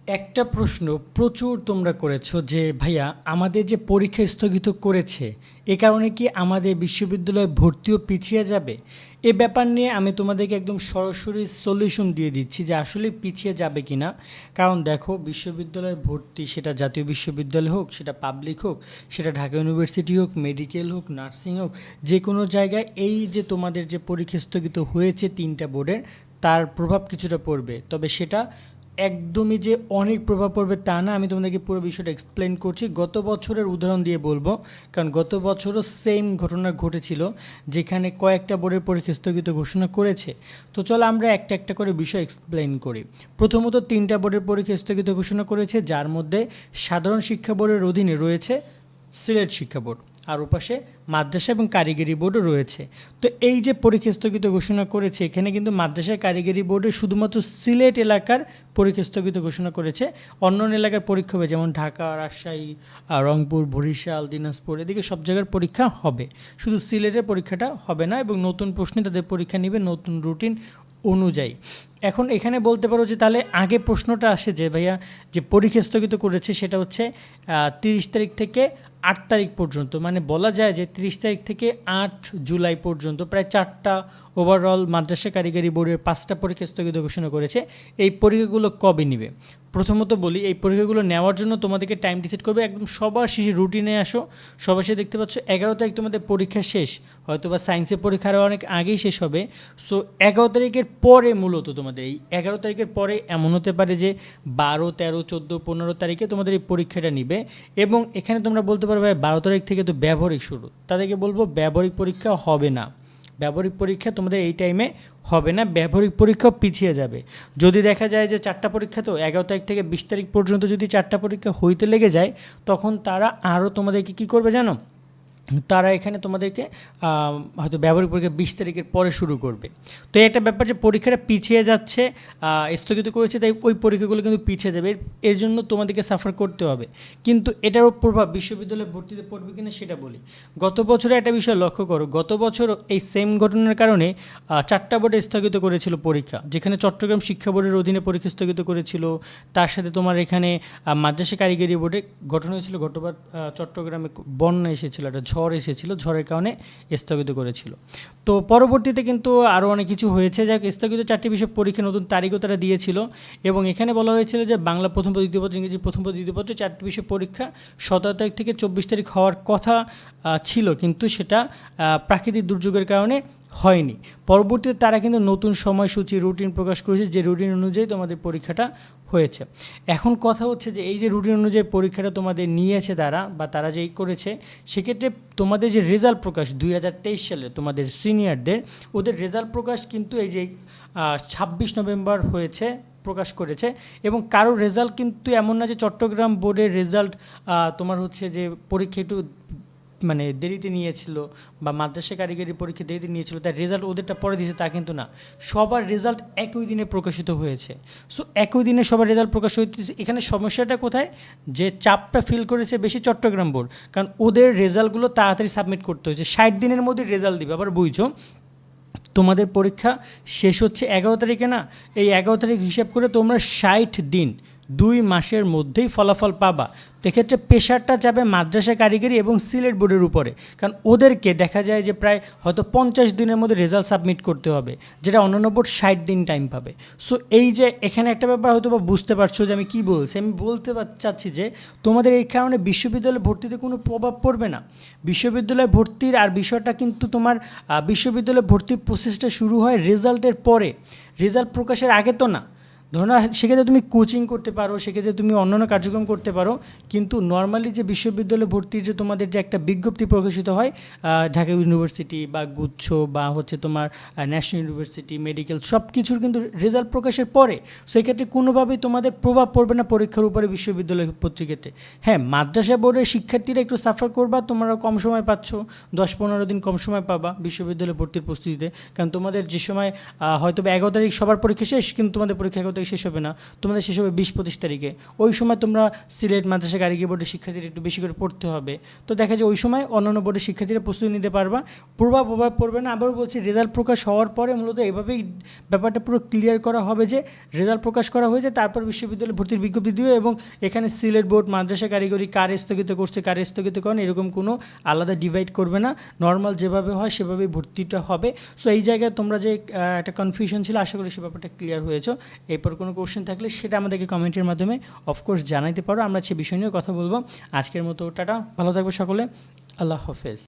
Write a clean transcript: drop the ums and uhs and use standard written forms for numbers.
একটা প্রশ্ন প্রচুর তোমরা করেছো যে ভাইয়া আমাদের যে পরীক্ষা স্থগিত করেছে এ কারণে কি আমাদের বিশ্ববিদ্যালয়ে ভর্তিও পিছিয়ে যাবে? এ ব্যাপার নিয়ে আমি তোমাদেরকে একদম সরাসরি সলিউশন দিয়ে দিচ্ছি যে আসলে পিছিয়ে যাবে কি না। কারণ দেখো, বিশ্ববিদ্যালয়ের ভর্তি সেটা জাতীয় বিশ্ববিদ্যালয় হোক, সেটা পাবলিক হোক, সেটা ঢাকা ইউনিভার্সিটি হোক, মেডিকেল হোক, নার্সিং হোক, যে কোনো জায়গায় এই যে তোমাদের যে পরীক্ষা স্থগিত হয়েছে তিনটা বোর্ডের, তার প্রভাব কিছুটা পড়বে। তবে সেটা একদমই যে অনেক প্রভাব পড়বে তা না। আমি তোমাদেরকে পুরো বিষয়টা এক্সপ্লেন করছি, গত বছরের উদাহরণ দিয়ে বলবো, কারণ গত বছরও সেম ঘটনা ঘটেছিল যেখানে কয়েকটা বোর্ডের পরীক্ষা স্থগিত ঘোষণা করেছে। তো চলো আমরা একটা একটা করে বিষয় এক্সপ্লেন করি। প্রথমত, তিনটা বোর্ডের পরীক্ষা স্থগিত ঘোষণা করেছে, যার মধ্যে সাধারণ শিক্ষা বোর্ডের অধীনে রয়েছে সিলেট শিক্ষা বোর্ড, আর ওপাশে মাদ্রাসা এবং কারিগরি বোর্ডও রয়েছে। তো এই যে পরীক্ষা স্থগিত ঘোষণা করেছে, এখানে কিন্তু মাদ্রাসা কারিগরি বোর্ডে শুধুমাত্র সিলেট এলাকার পরীক্ষা স্থগিত ঘোষণা করেছে। অন্য এলাকার পরীক্ষা হবে, যেমন ঢাকা, রাজশাহী, রংপুর, বরিশাল, দিনাজপুর, এদিকে সব জায়গার পরীক্ষা হবে, শুধু সিলেটের পরীক্ষাটা হবে না। এবং নতুন প্রশ্নে তাদের পরীক্ষা নেবে নতুন রুটিন অনুযায়ী। এখন এখানে বলতে পারো যে তাহলে আগে প্রশ্নটা আসে যে ভাইয়া যে পরীক্ষা স্থগিত করেছে সেটা হচ্ছে 30 তারিখ থেকে 8 তারিখ পর্যন্ত, মানে বলা যায় যে 30 তারিখ থেকে 8 জুলাই পর্যন্ত প্রায় 4টা ওভারঅল মাদ্রাসা কারিগরি বোর্ডের 5টা পরীক্ষা স্থগিত ঘোষণা করেছে। এই পরীক্ষাগুলো কবে নেবে? প্রথমত বলি, এই পরীক্ষাগুলো নেওয়ার জন্য তোমাদেরকে টাইম ডিসাইড করবে, একদম সবার শেষে রুটিনে আসো। সবার শেষে দেখতে পাচ্ছ 11 তারিখ তোমাদের পরীক্ষা শেষ, হয়তো বা সায়েন্সের পরীক্ষা আরও অনেক আগেই শেষ হবে। সো 11 তারিখের পরে মূলত তোমাদের এই 11 তারিখের পরে এমন হতে পারে যে 12, 13, 14, 15 তারিখে তোমাদের এই পরীক্ষাটা নিবে। এবং এখানে তোমরা বলতে পারবে 12 তারিখ থেকে তো ব্যবহারিক শুরু, তাদেরকে বলবো ব্যবহারিক পরীক্ষা হবে না। ব্যবহারিক পরীক্ষা তোমাদের এই টাইমে হবে না, ব্যবহারিক পরীক্ষাও পিছিয়ে যাবে। যদি দেখা যায় যে 4টা পরীক্ষা, তো 11 তারিখ থেকে 20 তারিখ পর্যন্ত যদি 4টা পরীক্ষা হইতে লেগে যায়, তখন তারা আরও তোমাদেরকে কী করবে জানো? তারা এখানে তোমাদেরকে হয়তো ব্যবহারিক পরীক্ষা 20 তারিখের পরে শুরু করবে। তো এই একটা ব্যাপার যে পরীক্ষাটা পিছিয়ে যাচ্ছে, স্থগিত করেছে, তাই ওই পরীক্ষাগুলো কিন্তু পিছিয়ে যাবে, এর জন্য তোমাদেরকে সাফার করতে হবে। কিন্তু এটারও প্রভাব বিশ্ববিদ্যালয়ে ভর্তিতে পড়বে কিনা সেটা বলি। গত বছরে একটা বিষয় লক্ষ্য করো, গত বছর এই সেম ঘটনার কারণে 4টা বোর্ডে স্থগিত করেছিল পরীক্ষা, যেখানে চট্টগ্রাম শিক্ষা বোর্ডের অধীনে পরীক্ষা স্থগিত করেছিল। তার সাথে তোমার এখানে মাদ্রাসা কারিগরি বোর্ডে ঘটনা হয়েছিল, গতবার চট্টগ্রামে বন্যা এসেছিল, একটা ঝড় এসেছিল, ঝড়ের কারণে স্থগিত করেছিল। তো পরবর্তীতে কিন্তু আরও অনেক কিছু হয়েছে, যাক স্থগিত 4টি বিষয় পরীক্ষা নতুন তারিখও তারা দিয়েছিল। এবং এখানে বলা হয়েছিল যে বাংলা প্রথম পত্র, দ্বিতীয় পত্র, ইংরেজি প্রথম পত্র, দ্বিতীয় পত্র 4টি বিষয় পরীক্ষা 17 তারিখ থেকে 24 তারিখ হওয়ার কথা ছিল, কিন্তু সেটা প্রাকৃতিক দুর্যোগের কারণে হয়নি। পরবর্তীতে তারা কিন্তু নতুন সময়সূচি রুটিন প্রকাশ করেছে, যে রুটিন অনুযায়ী তোমাদের পরীক্ষাটা হয়েছে। এখন কথা হচ্ছে যে এই যে রুটিন অনুযায়ী পরীক্ষাটা তোমাদের নিয়েছে তারা, বা তারা যেই করেছে, সেক্ষেত্রে তোমাদের যে রেজাল্ট প্রকাশ 2023 সালে তোমাদের সিনিয়রদের, ওদের রেজাল্ট প্রকাশ কিন্তু এই যে 26 নভেম্বর হয়েছে, প্রকাশ করেছে। এবং কারো রেজাল্ট কিন্তু এমন না যে চট্টগ্রাম বোর্ডের রেজাল্ট তোমার হচ্ছে যে পরীক্ষা একটু মানে দেরিতে নিয়েছিল, বা মাদ্রাসা কারিগরি পরীক্ষা দেরিতে নিয়েছিল, তার রেজাল্ট ওদেরটা পরে দিয়েছে, তা কিন্তু না। সবার রেজাল্ট একই দিনে প্রকাশিত হয়েছে। সো একই দিনে সবার রেজাল্ট প্রকাশ হয়েছে। এখানে সমস্যাটা কোথায়? যে চাপটা ফিল করেছে বেশি চট্টগ্রাম বোর্ড, কারণ ওদের রেজাল্টগুলো তাড়াতাড়ি সাবমিট করতে হয়েছে, 60 দিনের মধ্যে রেজাল্ট দিবে। আবার বুঝছো, তোমাদের পরীক্ষা শেষ হচ্ছে 11 তারিখে না, এই 11 তারিখ হিসাব করে তোমরা 60 দিন, 2 মাসের মধ্যেই ফলাফল পাবা। এক্ষেত্রে প্রেশারটা যাবে মাদ্রাসা কারিগরি এবং সিলেট বোর্ডের উপরে, কারণ ওদেরকে দেখা যায় যে প্রায় হয়তো 50 দিনের মধ্যে রেজাল্ট সাবমিট করতে হবে, যেটা অন্যান্য বোর্ড 60 দিন টাইম পাবে। সো এই যে এখানে একটা ব্যাপার হয়তো বা বুঝতে পারছো যে আমি কী বলছি। আমি বলতে চাচ্ছি যে তোমাদের এই কারণে বিশ্ববিদ্যালয়ে ভর্তিতে কোনো প্রভাব পড়বে না। বিশ্ববিদ্যালয়ে ভর্তির আর বিষয়টা কিন্তু তোমার বিশ্ববিদ্যালয়ে ভর্তির প্রসেসটা শুরু হয় রেজাল্টের পরে, রেজাল্ট প্রকাশের আগে তো না। ধরো না, সেক্ষেত্রে তুমি কোচিং করতে পারো, সেক্ষেত্রে তুমি অন্যান্য কার্যক্রম করতে পারো, কিন্তু নর্মালি যে বিশ্ববিদ্যালয় ভর্তির যে তোমাদের যে একটা বিজ্ঞপ্তি প্রকাশিত হয় ঢাকা ইউনিভার্সিটি বা গুচ্ছ বা হচ্ছে তোমার ন্যাশনাল ইউনিভার্সিটি, মেডিকেল, সব কিছুর কিন্তু রেজাল্ট প্রকাশের পরে। সেক্ষেত্রে কোনোভাবেই তোমাদের প্রভাব পড়বে না পরীক্ষার উপরে বিশ্ববিদ্যালয় ভর্তির ক্ষেত্রে। হ্যাঁ, মাদ্রাসা বোর্ডের শিক্ষার্থীরা একটু সাফার করবা, তোমরা কম সময় পাচ্ছ, 10-15 দিন কম সময় পাবা বিশ্ববিদ্যালয় ভর্তির প্রস্তুতিতে, কারণ তোমাদের যে সময় হয়তো 11 তারিখ সবার পরীক্ষা শেষ, কিন্তু তোমাদের পরীক্ষা 11 থেকে শেষ হবে না, তোমাদের শেষ হবে 20-25 তারিখে। ওই সময় তোমরা সিলেট মাদ্রাসা কারিগরি বোর্ডের শিক্ষার্থীরা একটু বেশি করে পড়তে হবে। তো দেখা যায় ওই সময় অন্যান্য বোর্ডের শিক্ষার্থীরা প্রস্তুতি নিতে পারবা, প্রভাব পড়বে না। আবার বলছি, রেজাল্ট প্রকাশ হওয়ার পরে মূলত এভাবেই ব্যাপারটা পুরো ক্লিয়ার করা হবে যে রেজাল্ট প্রকাশ করা হয়েছে, তারপর বিশ্ববিদ্যালয়ে ভর্তির বিজ্ঞপ্তি দিবে এবং এখানে সিলেট বোর্ড, মাদ্রাসা কারিগরি কার স্থগিত করছে, কার স্থগিত করেন, এরকম কোনো আলাদা ডিভাইড করবে না। নর্মাল যেভাবে হয় সেভাবেই ভর্তিটা হবে। সো এই জায়গায় তোমরা যে একটা কনফিউশন ছিল, আশা করি সে ব্যাপারটা ক্লিয়ার হয়েছে। এরপর কোনো কোশ্চেন থাকলে সেটা আমাদেরকে কমেন্টের মাধ্যমে অফকোর্স জানাইতে পারো, আমরা সে বিষয় নিয়ে কথা বলবো। আজকের মতো টাটা, ভালো থাকবে সকলে, আল্লাহ হাফেজ।